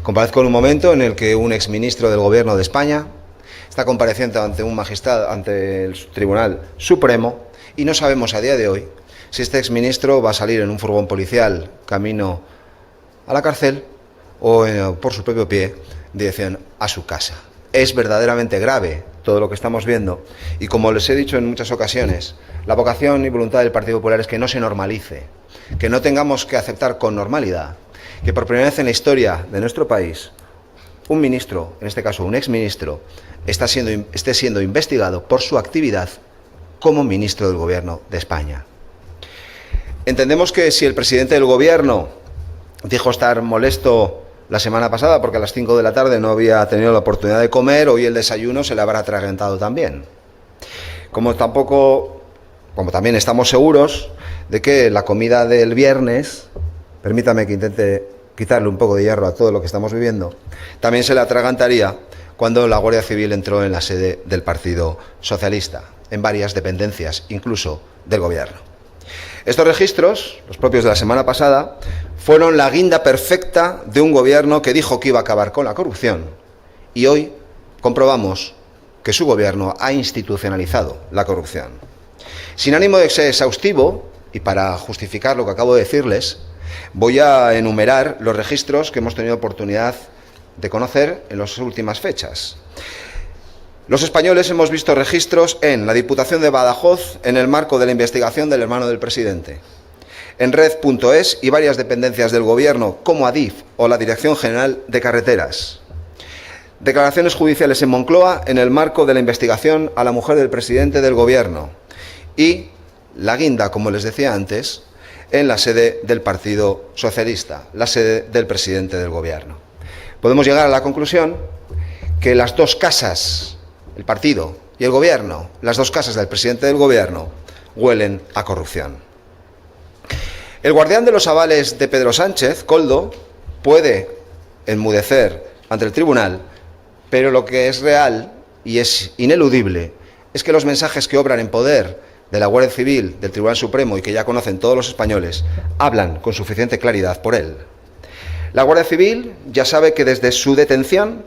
Comparezco en un momento en el que un exministro del Gobierno de España está compareciente ante un magistrado, ante el Tribunal Supremo, y no sabemos a día de hoy si este exministro va a salir en un furgón policial camino a la cárcel o por su propio pie dirección a su casa. Es verdaderamente grave todo lo que estamos viendo y, como les he dicho en muchas ocasiones, la vocación y voluntad del Partido Popular es que no se normalice, que no tengamos que aceptar con normalidad que por primera vez en la historia de nuestro país un ministro, en este caso un exministro, esté siendo investigado por su actividad como ministro del Gobierno de España. Entendemos que si el presidente del Gobierno dijo estar molesto la semana pasada porque a las 5 de la tarde no había tenido la oportunidad de comer, hoy el desayuno se le habrá atragantado también. Como también estamos seguros de que la comida del viernes, permítame que intente quitarle un poco de hierro a todo lo que estamos viviendo, también se le atragantaría cuando la Guardia Civil entró en la sede del Partido Socialista, en varias dependencias, incluso del Gobierno. Estos registros, los propios de la semana pasada, fueron la guinda perfecta de un gobierno que dijo que iba a acabar con la corrupción, y hoy comprobamos que su gobierno ha institucionalizado la corrupción. Sin ánimo de ser exhaustivo, y para justificar lo que acabo de decirles, voy a enumerar los registros que hemos tenido oportunidad de conocer en las últimas fechas. Los españoles hemos visto registros en la Diputación de Badajoz en el marco de la investigación del hermano del presidente, en Red.es y varias dependencias del Gobierno como Adif o la Dirección General de Carreteras. Declaraciones judiciales en Moncloa en el marco de la investigación a la mujer del presidente del Gobierno y la guinda, como les decía antes, en la sede del Partido Socialista, la sede del presidente del Gobierno. Podemos llegar a la conclusión que las dos casas, el partido y el Gobierno, las dos casas del presidente del Gobierno, huelen a corrupción. El guardián de los avales de Pedro Sánchez, Koldo, puede enmudecer ante el tribunal, pero lo que es real y es ineludible es que los mensajes que obran en poder de la Guardia Civil, del Tribunal Supremo y que ya conocen todos los españoles, hablan con suficiente claridad por él. La Guardia Civil ya sabe que desde su detención,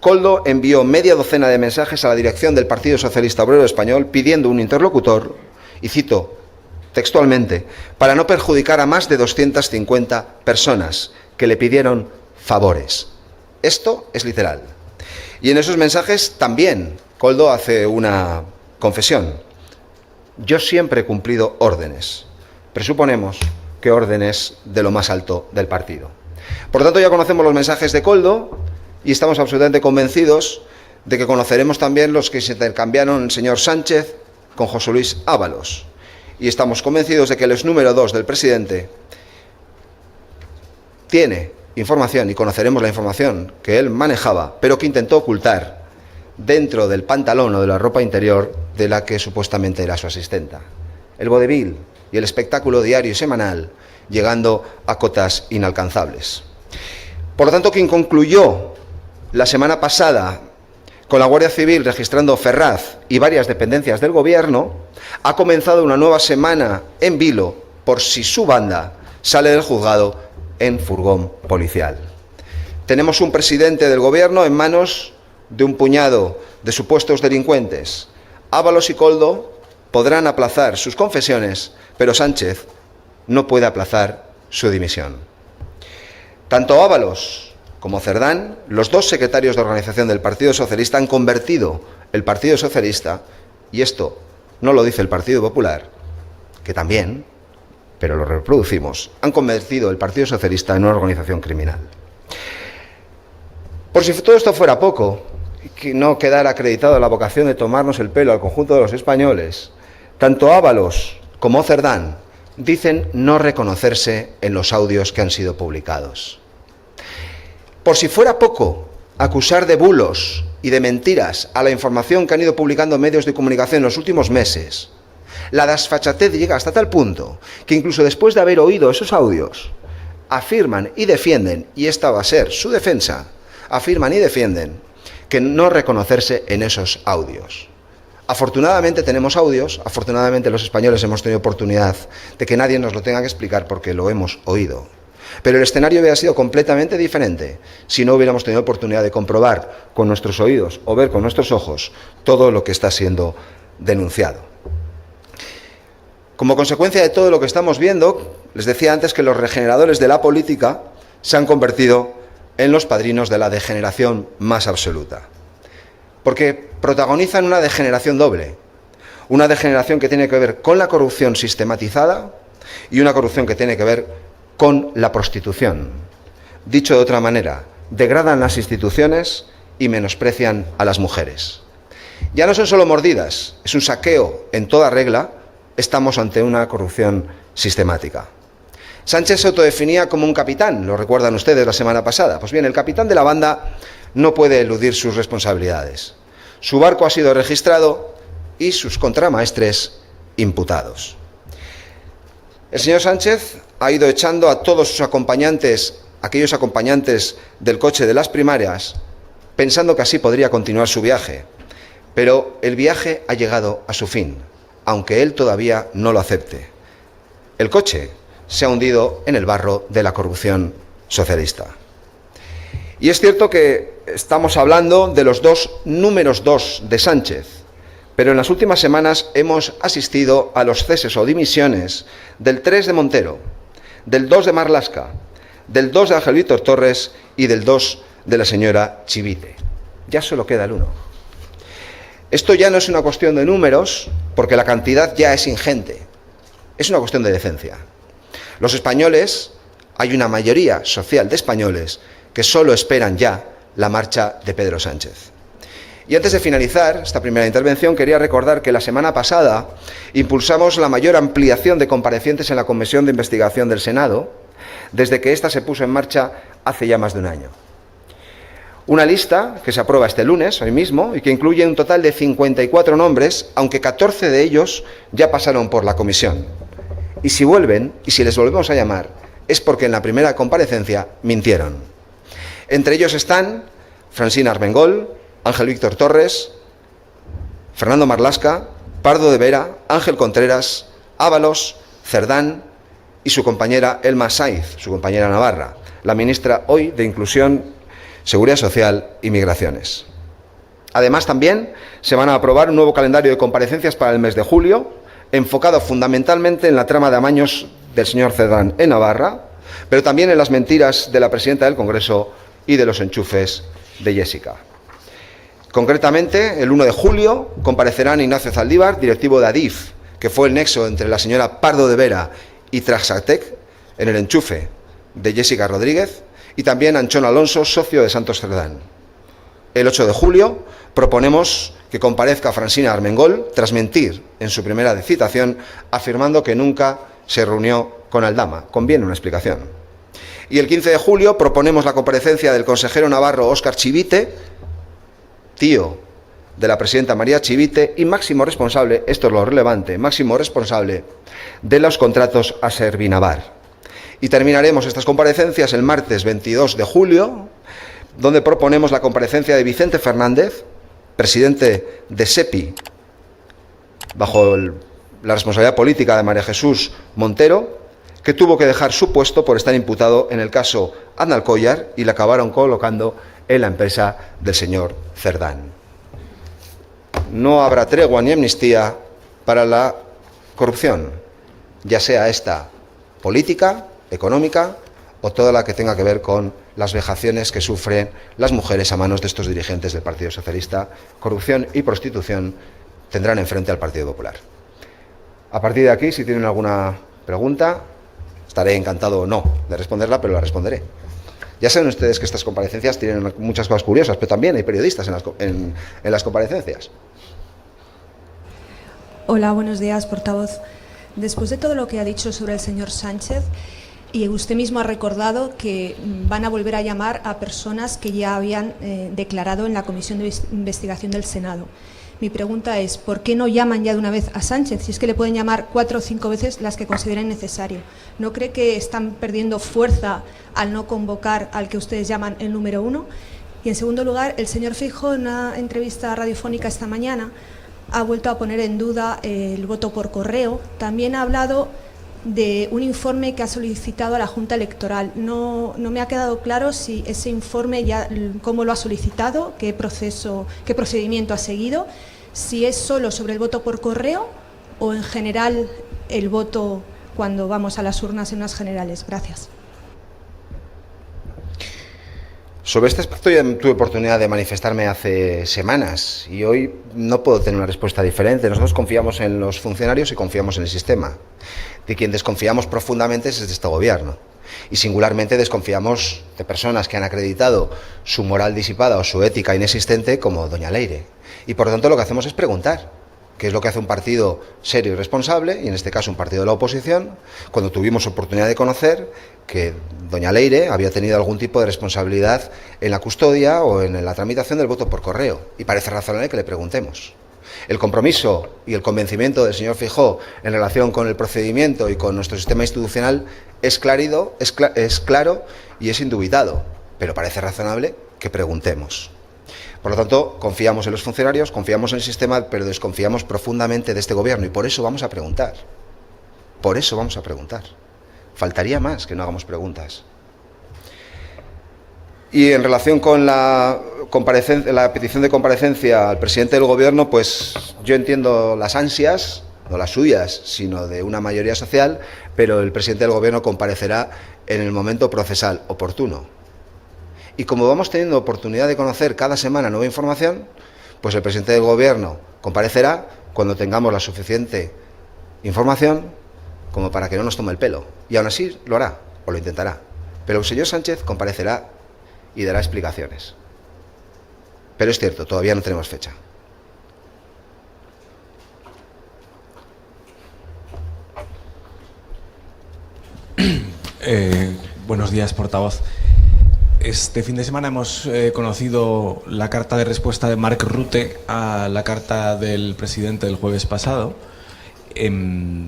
Koldo envió media docena de mensajes a la dirección del Partido Socialista Obrero Español pidiendo un interlocutor, y cito textualmente, para no perjudicar a más de 250 personas que le pidieron favores. Esto es literal. Y en esos mensajes también Koldo hace una confesión. Yo siempre he cumplido órdenes. Presuponemos que órdenes de lo más alto del partido. Por tanto, ya conocemos los mensajes de Koldo y estamos absolutamente convencidos de que conoceremos también los que se intercambiaron el señor Sánchez con José Luis Ábalos. Y estamos convencidos de que el ex número 2 del presidente tiene información, y conoceremos la información que él manejaba, pero que intentó ocultar dentro del pantalón o de la ropa interior de la que supuestamente era su asistenta. El vodevil y el espectáculo diario y semanal llegando a cotas inalcanzables. Por lo tanto, quien concluyó la semana pasada con la Guardia Civil registrando Ferraz y varias dependencias del Gobierno, ha comenzado una nueva semana en vilo por si su banda sale del juzgado en furgón policial. Tenemos un presidente del Gobierno en manos de un puñado de supuestos delincuentes. Ábalos y Koldo podrán aplazar sus confesiones, pero Sánchez no puede aplazar su dimisión. Tanto Ábalos como Cerdán, los dos secretarios de organización del Partido Socialista, han convertido el Partido Socialista, y esto no lo dice el Partido Popular, que también, pero lo reproducimos, han convertido el Partido Socialista en una organización criminal. Por si todo esto fuera poco, que no quedara acreditado la vocación de tomarnos el pelo al conjunto de los españoles, tanto Ábalos como Cerdán dicen no reconocerse en los audios que han sido publicados. Por si fuera poco, acusar de bulos y de mentiras a la información que han ido publicando medios de comunicación en los últimos meses, la desfachatez llega hasta tal punto que incluso después de haber oído esos audios, afirman y defienden, y esta va a ser su defensa, afirman y defienden que no reconocerse en esos audios. Afortunadamente tenemos audios, afortunadamente los españoles hemos tenido oportunidad de que nadie nos lo tenga que explicar porque lo hemos oído. Pero el escenario hubiera sido completamente diferente si no hubiéramos tenido oportunidad de comprobar con nuestros oídos o ver con nuestros ojos todo lo que está siendo denunciado. Como consecuencia de todo lo que estamos viendo, les decía antes que los regeneradores de la política se han convertido en los padrinos de la degeneración más absoluta. Porque protagonizan una degeneración doble. Una degeneración que tiene que ver con la corrupción sistematizada y una corrupción que tiene que ver con la prostitución. Dicho de otra manera, degradan las instituciones y menosprecian a las mujeres. Ya no son solo mordidas, es un saqueo en toda regla. Estamos ante una corrupción sistemática. Sánchez se autodefinía como un capitán, lo recuerdan ustedes la semana pasada. Pues bien, el capitán de la banda no puede eludir sus responsabilidades. Su barco ha sido registrado y sus contramaestres imputados. El señor Sánchez ha ido echando a todos sus acompañantes, aquellos acompañantes del coche de las primarias, pensando que así podría continuar su viaje. Pero el viaje ha llegado a su fin, aunque él todavía no lo acepte. El coche se ha hundido en el barro de la corrupción socialista. Y es cierto que estamos hablando de los números 2 de Sánchez, pero en las últimas semanas hemos asistido a los ceses o dimisiones del 3 de Montero, del 2 de Marlaska, del 2 de Ángel Víctor Torres y del 2 de la señora Chivite. Ya solo queda el 1. Esto ya no es una cuestión de números, porque la cantidad ya es ingente. Es una cuestión de decencia. Los españoles, hay una mayoría social de españoles que solo esperan ya la marcha de Pedro Sánchez. Y antes de finalizar esta primera intervención, quería recordar que la semana pasada impulsamos la mayor ampliación de comparecientes en la Comisión de Investigación del Senado, desde que ésta se puso en marcha hace ya más de un año. Una lista que se aprueba este lunes, hoy mismo, y que incluye un total de 54 nombres, aunque 14 de ellos ya pasaron por la comisión. Y si vuelven, y si les volvemos a llamar, es porque en la primera comparecencia mintieron. Entre ellos están Francina Armengol, Ángel Víctor Torres, Fernando Marlaska, Pardo de Vera, Ángel Contreras, Ábalos, Cerdán y su compañera Elma Saiz, su compañera navarra, la ministra hoy de Inclusión, Seguridad Social y Migraciones. Además, también se van a aprobar un nuevo calendario de comparecencias para el mes de julio, enfocado fundamentalmente en la trama de amaños del señor Cerdán en Navarra, pero también en las mentiras de la presidenta del Congreso y de los enchufes de Jessica. Concretamente, el 1 de julio comparecerán Ignacio Zaldívar, directivo de Adif, que fue el nexo entre la señora Pardo de Vera y Traxatec en el enchufe de Jessica Rodríguez, y también Anchón Alonso, socio de Santos Cerdán. El 8 de julio proponemos que comparezca Francina Armengol, tras mentir en su primera citación, afirmando que nunca se reunió con Aldama. Conviene una explicación. Y el 15 de julio proponemos la comparecencia del consejero navarro Óscar Chivite, tío de la presidenta María Chivite y máximo responsable, esto es lo relevante, máximo responsable de los contratos a Servinavar. Y terminaremos estas comparecencias el martes 22 de julio, donde proponemos la comparecencia de Vicente Fernández, presidente de SEPI, bajo la responsabilidad política de María Jesús Montero, que tuvo que dejar su puesto por estar imputado en el caso Aznalcóllar y le acabaron colocando en la empresa del señor Cerdán. No habrá tregua ni amnistía para la corrupción, ya sea esta política, económica o toda la que tenga que ver con las vejaciones que sufren las mujeres a manos de estos dirigentes del Partido Socialista. Corrupción y prostitución tendrán enfrente al Partido Popular. A partir de aquí, si tienen alguna pregunta, estaré encantado o no de responderla, pero la responderé. Ya saben ustedes que estas comparecencias tienen muchas cosas curiosas, pero también hay periodistas en las comparecencias. Hola, buenos días, portavoz. Después de todo lo que ha dicho sobre el señor Sánchez, y usted mismo ha recordado que van a volver a llamar a personas que ya habían declarado en la Comisión de Investigación del Senado. Mi pregunta es, ¿por qué no llaman ya de una vez a Sánchez? Si es que le pueden llamar 4 o 5 veces las que consideren necesario. ¿No cree que están perdiendo fuerza al no convocar al que ustedes llaman el número 1? Y en segundo lugar, el señor Feijóo, en una entrevista radiofónica esta mañana, ha vuelto a poner en duda el voto por correo. También ha hablado de un informe que ha solicitado a la Junta Electoral. No me ha quedado claro si ese informe ya cómo lo ha solicitado, qué procedimiento ha seguido, si es solo sobre el voto por correo o en general el voto cuando vamos a las urnas en unas generales. Gracias. Sobre este aspecto ya tuve oportunidad de manifestarme hace semanas y hoy no puedo tener una respuesta diferente. Nosotros confiamos en los funcionarios y confiamos en el sistema. De quien desconfiamos profundamente es de este gobierno. Y singularmente desconfiamos de personas que han acreditado su moral disipada o su ética inexistente como doña Leire. Y por lo tanto lo que hacemos es preguntar qué es lo que hace un partido serio y responsable, y en este caso un partido de la oposición, cuando tuvimos oportunidad de conocer que doña Leire había tenido algún tipo de responsabilidad en la custodia o en la tramitación del voto por correo. Y parece razonable que le preguntemos. El compromiso y el convencimiento del señor Feijóo en relación con el procedimiento y con nuestro sistema institucional es claro y es indubitado, pero parece razonable que preguntemos. Por lo tanto, confiamos en los funcionarios, confiamos en el sistema, pero desconfiamos profundamente de este gobierno y por eso vamos a preguntar. Por eso vamos a preguntar. Faltaría más que no hagamos preguntas. Y en relación con la petición de comparecencia al presidente del gobierno, pues yo entiendo las ansias, no las suyas, sino de una mayoría social, pero el presidente del gobierno comparecerá en el momento procesal oportuno. Y como vamos teniendo oportunidad de conocer cada semana nueva información, pues el presidente del gobierno comparecerá cuando tengamos la suficiente información como para que no nos tome el pelo. Y aún así lo hará, o lo intentará. Pero el señor Sánchez comparecerá y dará explicaciones. Pero es cierto, todavía no tenemos fecha. Buenos días, portavoz. Este fin de semana hemos conocido la carta de respuesta de Mark Rutte a la carta del presidente del jueves pasado.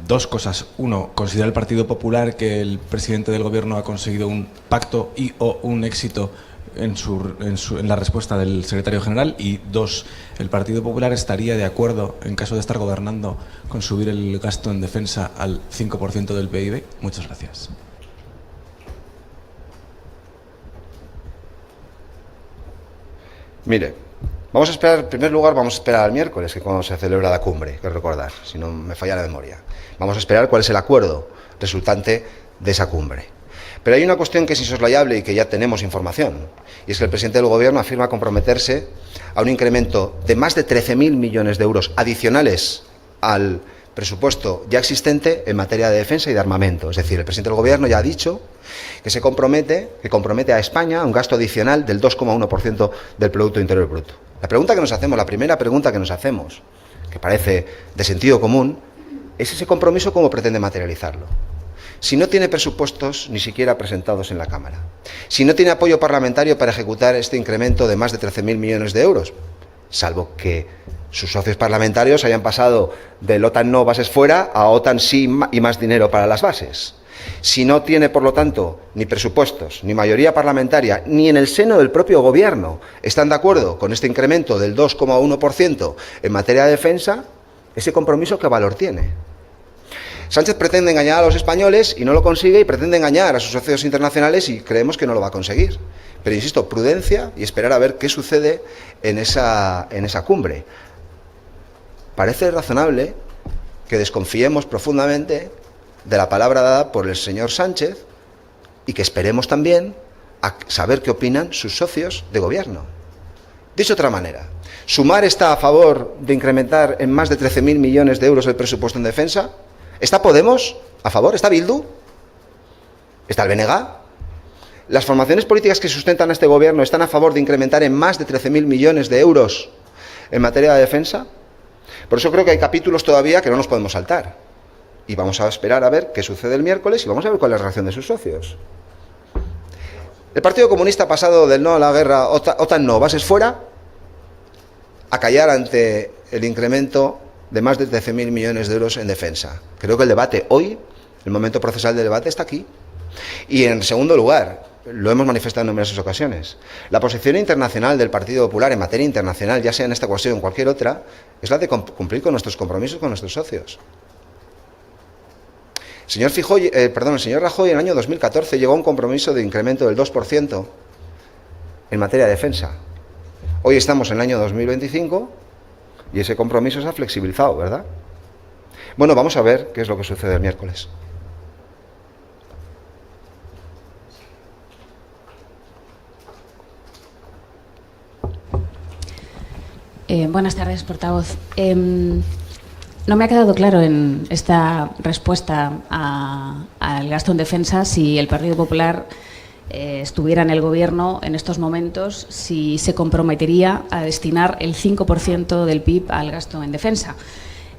Dos cosas. Uno, ¿considera el Partido Popular que el presidente del gobierno ha conseguido un pacto y o un éxito en la respuesta del secretario general? Y dos, ¿el Partido Popular estaría de acuerdo, en caso de estar gobernando, con subir el gasto en defensa al 5% del PIB? Muchas gracias. Mire, vamos a esperar, en primer lugar, vamos a esperar al miércoles, que cuando se celebra la cumbre, que recordar, si no me falla la memoria. Vamos a esperar cuál es el acuerdo resultante de esa cumbre. Pero hay una cuestión que es insoslayable y que ya tenemos información, y es que el presidente del gobierno afirma comprometerse a un incremento de más de 13.000 millones de euros adicionales al presupuesto ya existente en materia de defensa y de armamento. Es decir, el presidente del gobierno ya ha dicho que compromete a España a un gasto adicional del 2,1% del Producto Interior Bruto. La primera pregunta que nos hacemos, que parece de sentido común, es ese compromiso, ¿cómo pretende materializarlo? Si no tiene presupuestos ni siquiera presentados en la Cámara, si no tiene apoyo parlamentario para ejecutar este incremento de más de 13.000 millones de euros, salvo que sus socios parlamentarios hayan pasado del OTAN no, bases fuera, a OTAN sí y más dinero para las bases. Si no tiene, por lo tanto, ni presupuestos, ni mayoría parlamentaria, ni en el seno del propio gobierno están de acuerdo con este incremento del 2,1% en materia de defensa, ese compromiso, ¿qué valor tiene? Sánchez pretende engañar a los españoles y no lo consigue, y pretende engañar a sus socios internacionales y creemos que no lo va a conseguir. Pero insisto, prudencia y esperar a ver qué sucede en esa cumbre. Parece razonable que desconfiemos profundamente de la palabra dada por el señor Sánchez y que esperemos también a saber qué opinan sus socios de gobierno. Dicho de otra manera, ¿Sumar está a favor de incrementar en más de 13.000 millones de euros el presupuesto en defensa? ¿Está Podemos a favor? ¿Está Bildu? ¿Está el BNG? ¿Las formaciones políticas que sustentan a este gobierno están a favor de incrementar en más de 13.000 millones de euros en materia de defensa? Por eso creo que hay capítulos todavía que no nos podemos saltar. Y vamos a esperar a ver qué sucede el miércoles y vamos a ver cuál es la reacción de sus socios. El Partido Comunista ha pasado del no a la guerra, OTAN no, bases fuera, a callar ante el incremento de más de 13.000 millones de euros en defensa. Creo que el debate hoy, el momento procesal del debate está aquí. Y en segundo lugar, lo hemos manifestado en numerosas ocasiones, la posición internacional del Partido Popular en materia internacional, ya sea en esta cuestión o en cualquier otra, es la de cumplir con nuestros compromisos con nuestros socios. El señor Rajoy en el año 2014 llegó a un compromiso de incremento del 2% en materia de defensa. Hoy estamos en el año 2025 y ese compromiso se ha flexibilizado, ¿verdad? Bueno, vamos a ver qué es lo que sucede el miércoles. Buenas tardes, portavoz. No me ha quedado claro en esta respuesta al gasto en defensa si el Partido Popular estuviera en el Gobierno en estos momentos, si se comprometería a destinar el 5% del PIB al gasto en defensa.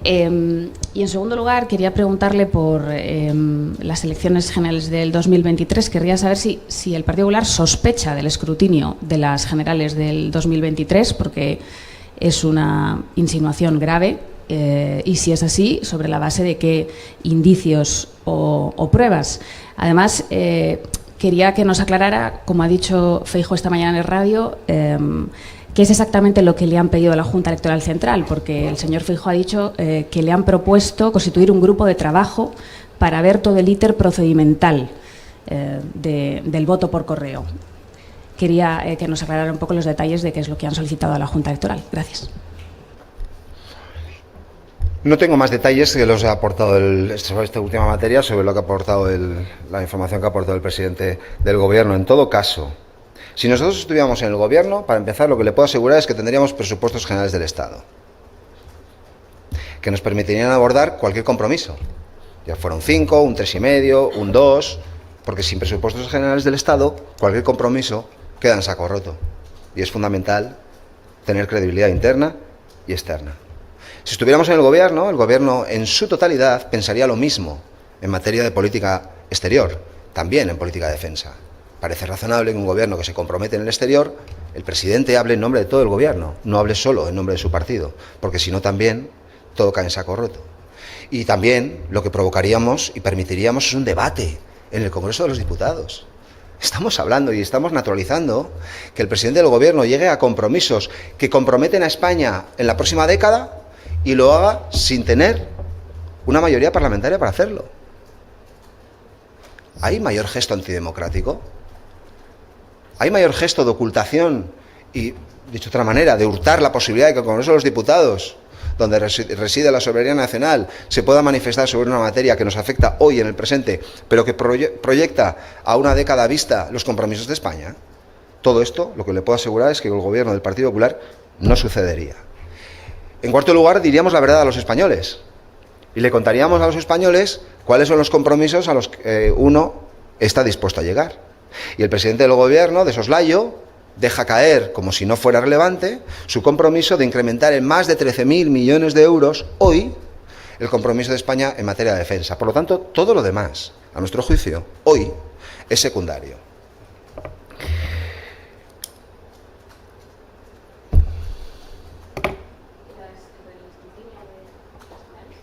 Y en segundo lugar, quería preguntarle por las elecciones generales del 2023. Querría saber si el Partido Popular sospecha del escrutinio de las generales del 2023, porque es una insinuación grave, y si es así, sobre la base de qué indicios o pruebas. Además, quería que nos aclarara, como ha dicho Feijóo esta mañana en el radio, qué es exactamente lo que le han pedido a la Junta Electoral Central, porque el señor Feijóo ha dicho que le han propuesto constituir un grupo de trabajo para ver todo el íter procedimental del voto por correo. Quería que nos aclarara un poco los detalles de qué es lo que han solicitado a la Junta Electoral. Gracias. No tengo más detalles que los he aportado sobre esta última materia, sobre lo que ha aportado la información que ha aportado el presidente del Gobierno. En todo caso, si nosotros estuviéramos en el Gobierno, para empezar, lo que le puedo asegurar es que tendríamos presupuestos generales del Estado, que nos permitirían abordar cualquier compromiso, ya fuera un 5, un 3,5, un 2, porque sin presupuestos generales del Estado, cualquier compromiso queda en saco roto. Y es fundamental tener credibilidad interna y externa. Si estuviéramos en el Gobierno en su totalidad pensaría lo mismo en materia de política exterior, también en política de defensa. Parece razonable que un Gobierno que se compromete en el exterior, el presidente hable en nombre de todo el Gobierno, no hable solo en nombre de su partido, porque si no también todo cae en saco roto. Y también lo que provocaríamos y permitiríamos es un debate en el Congreso de los Diputados. Estamos hablando y estamos naturalizando que el presidente del Gobierno llegue a compromisos que comprometen a España en la próxima década y lo haga sin tener una mayoría parlamentaria para hacerlo. ¿Hay mayor gesto antidemocrático? ¿Hay mayor gesto de ocultación y, dicho de otra manera, de hurtar la posibilidad de que el Congreso de los Diputados, donde reside la soberanía nacional, se pueda manifestar sobre una materia que nos afecta hoy en el presente, pero que proyecta a una década vista los compromisos de España? Todo esto, lo que le puedo asegurar es que el Gobierno del Partido Popular no sucedería. En cuarto lugar, diríamos la verdad a los españoles y le contaríamos a los españoles cuáles son los compromisos a los que uno está dispuesto a llegar. Y el presidente del Gobierno, de soslayo, deja caer, como si no fuera relevante, su compromiso de incrementar en más de 13.000 millones de euros hoy el compromiso de España en materia de defensa. Por lo tanto, todo lo demás, a nuestro juicio, hoy es secundario.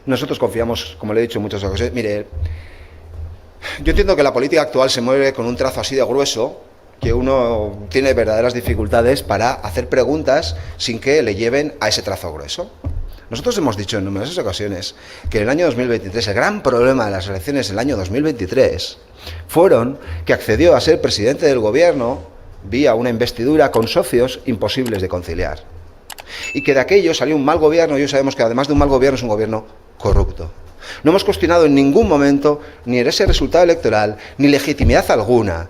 Nosotros confiamos, como le he dicho en muchas ocasiones. Mire, yo entiendo que la política actual se mueve con un trazo así de grueso, que uno tiene verdaderas dificultades para hacer preguntas sin que le lleven a ese trazo grueso. Nosotros hemos dicho en numerosas ocasiones que en el año 2023, el gran problema de las elecciones del año 2023, fueron que accedió a ser presidente del Gobierno vía una investidura con socios imposibles de conciliar. Y que de aquello salió un mal gobierno, y hoy sabemos que además de un mal gobierno es un gobierno corrupto. No hemos cuestionado en ningún momento ni ese resultado electoral, ni legitimidad alguna,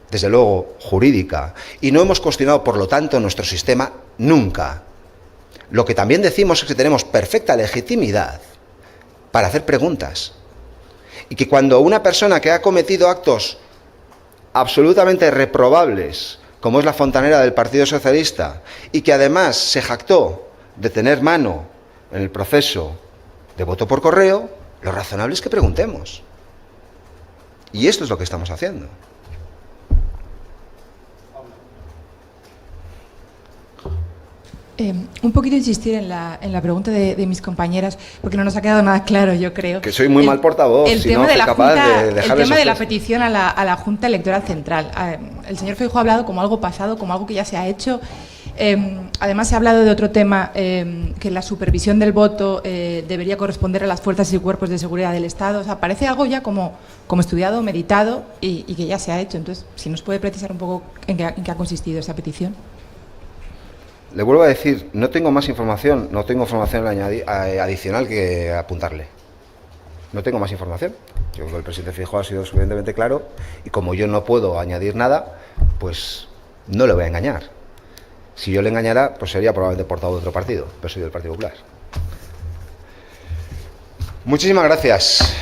desde luego jurídica, y no hemos cuestionado, por lo tanto, nuestro sistema nunca. Lo que también decimos es que tenemos perfecta legitimidad para hacer preguntas, y que cuando una persona que ha cometido actos absolutamente reprobables, como es la fontanera del Partido Socialista, y que además se jactó de tener mano en el proceso de voto por correo, lo razonable es que preguntemos. Y esto es lo que estamos haciendo. Un poquito insistir en la pregunta de mis compañeras, porque no nos ha quedado nada claro, yo creo. Que soy muy mal portavoz, el si tema no de soy la capaz Junta, de dejar el tema de la esos... petición a la Junta Electoral Central. El señor Feijóo ha hablado como algo pasado, como algo que ya se ha hecho. Además, se ha hablado de otro tema, que la supervisión del voto debería corresponder a las fuerzas y cuerpos de seguridad del Estado. O sea, parece algo ya como estudiado, meditado y que ya se ha hecho. Entonces, si nos puede precisar un poco en qué ha consistido esa petición. Le vuelvo a decir, no tengo más información, no tengo información adicional que apuntarle. No tengo más información. Yo creo que el presidente Feijóo ha sido suficientemente claro y como yo no puedo añadir nada, pues no le voy a engañar. Si yo le engañara, pues sería probablemente portavoz de otro partido, pero soy del Partido Popular. Muchísimas gracias.